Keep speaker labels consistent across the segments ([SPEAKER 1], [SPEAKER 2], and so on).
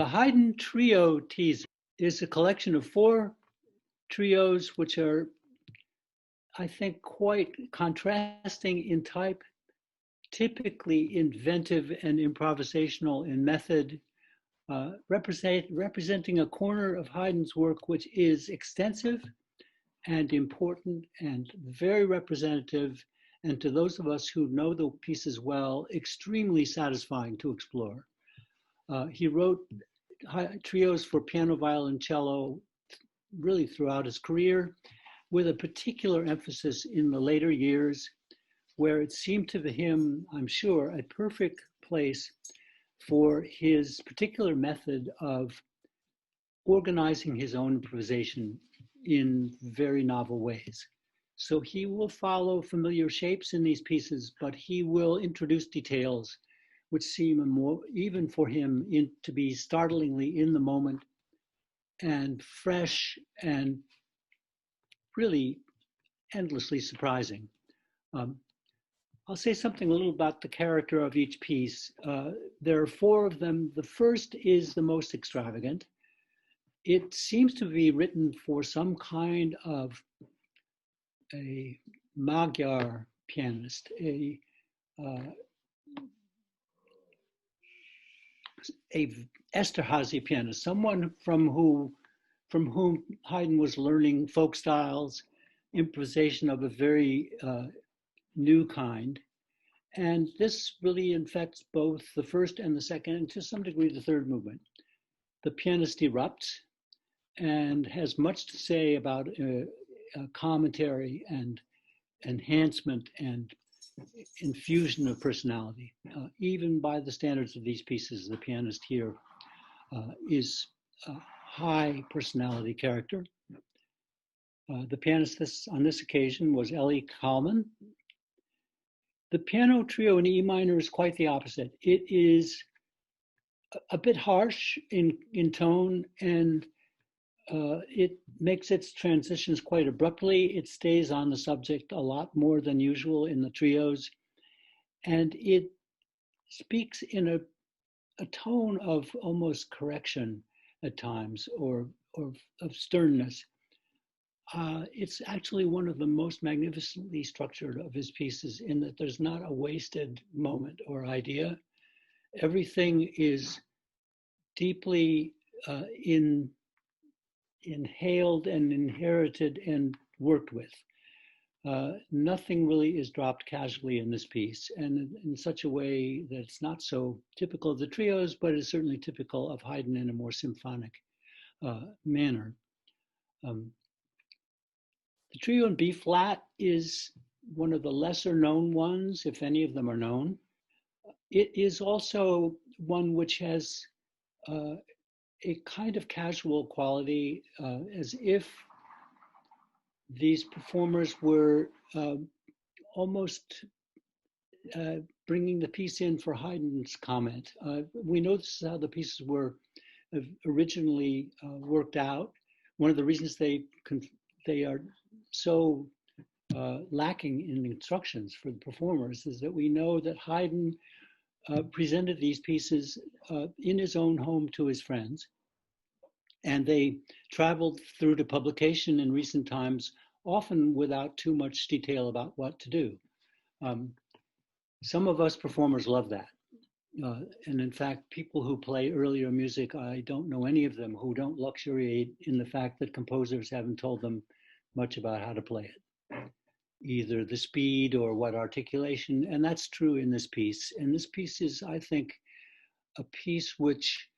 [SPEAKER 1] The Haydn Trio Teaser is a collection of 4 trios which are, I think, quite contrasting in type, typically inventive and improvisational in method, representing a corner of Haydn's work which is extensive and important and very representative, and to those of us who know the pieces well, extremely satisfying to explore. He wrote trios for piano, violin, cello, really throughout his career, with a particular emphasis in the later years, where it seemed to him, I'm sure, a perfect place for his particular method of organizing his own improvisation in very novel ways. So he will follow familiar shapes in these pieces, but he will introduce details which seem more, even for him, to be startlingly in the moment and fresh and really endlessly surprising. I'll say something a little about the character of each piece. There are 4 of them. The first is the most extravagant. It seems to be written for some kind of a Magyar pianist, a Esterházy pianist, someone from whom Haydn was learning folk styles, improvisation of a very new kind. And this really infects both the first and the second, and to some degree the third movement. The pianist erupts and has much to say about commentary and enhancement and infusion of personality. Even by the standards of these pieces, the pianist here is a high personality character. The pianist on this occasion was Ellie Kalman. The piano trio in E minor is quite the opposite. It is a bit harsh in tone, and it makes its transitions quite abruptly. It stays on the subject a lot more than usual in the trios, and it speaks in a tone of almost correction at times, or of sternness. It's actually one of the most magnificently structured of his pieces, in that there's not a wasted moment or idea. Everything is deeply inhaled and inherited and worked with. Nothing really is dropped casually in this piece, and in such a way that it's not so typical of the trios, but is certainly typical of Haydn in a more symphonic manner. The trio in B flat is one of the lesser known ones, if any of them are known. It is also one which has a kind of casual quality, as if these performers were almost bringing the piece in for Haydn's comment. We know this is how the pieces were originally worked out. One of the reasons they are so lacking in instructions for the performers is that we know that Haydn presented these pieces in his own home to his friends, and they traveled through to publication in recent times, often without too much detail about what to do. Some of us performers love that. And in fact, people who play earlier music, I don't know any of them who don't luxuriate in the fact that composers haven't told them much about how to play it, either the speed or what articulation, and that's true in this piece. And this piece is, I think, a piece which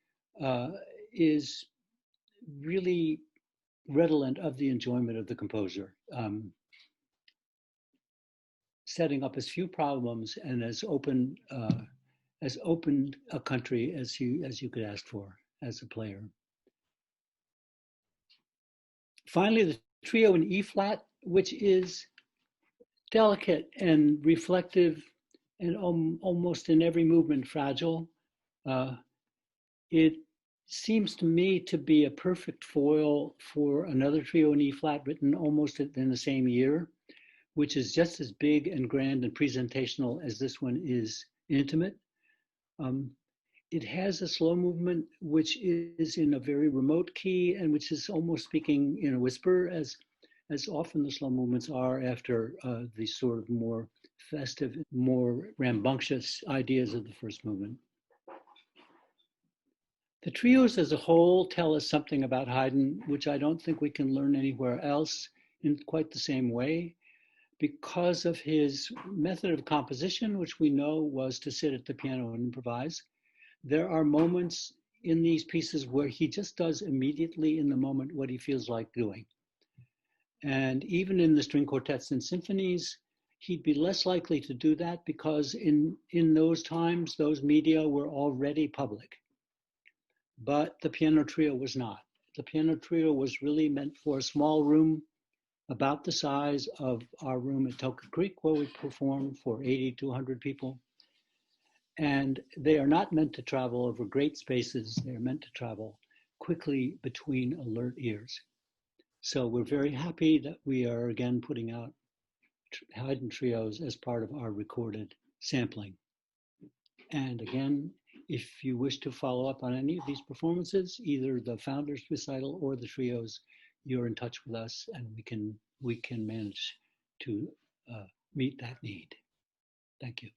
[SPEAKER 1] is really redolent of the enjoyment of the composer, setting up as few problems and as open a country as you could ask for as a player. Finally, the trio in E flat, which is delicate and reflective and almost in every movement fragile. It seems to me to be a perfect foil for another trio in E flat written almost in the same year, which is just as big and grand and presentational as this one is intimate. it has a slow movement which is in a very remote key and which is almost speaking in a whisper, as often the slow movements are after the sort of more festive, more rambunctious ideas of the first movement. The trios as a whole tell us something about Haydn, which I don't think we can learn anywhere else in quite the same way, because of his method of composition, which we know was to sit at the piano and improvise. There are moments in these pieces where he just does immediately in the moment what he feels like doing. And even in the string quartets and symphonies, he'd be less likely to do that because in those times, those media were already public. But the piano trio was not. The piano trio was really meant for a small room about the size of our room at Toka Creek, where we perform for 80 to 100 people. And they are not meant to travel over great spaces. They're meant to travel quickly between alert ears. So we're very happy that we are again putting out Haydn trios as part of our recorded sampling. And again, if you wish to follow up on any of these performances, either the Founders Recital or the trios, you're in touch with us and we can manage to meet that need. Thank you.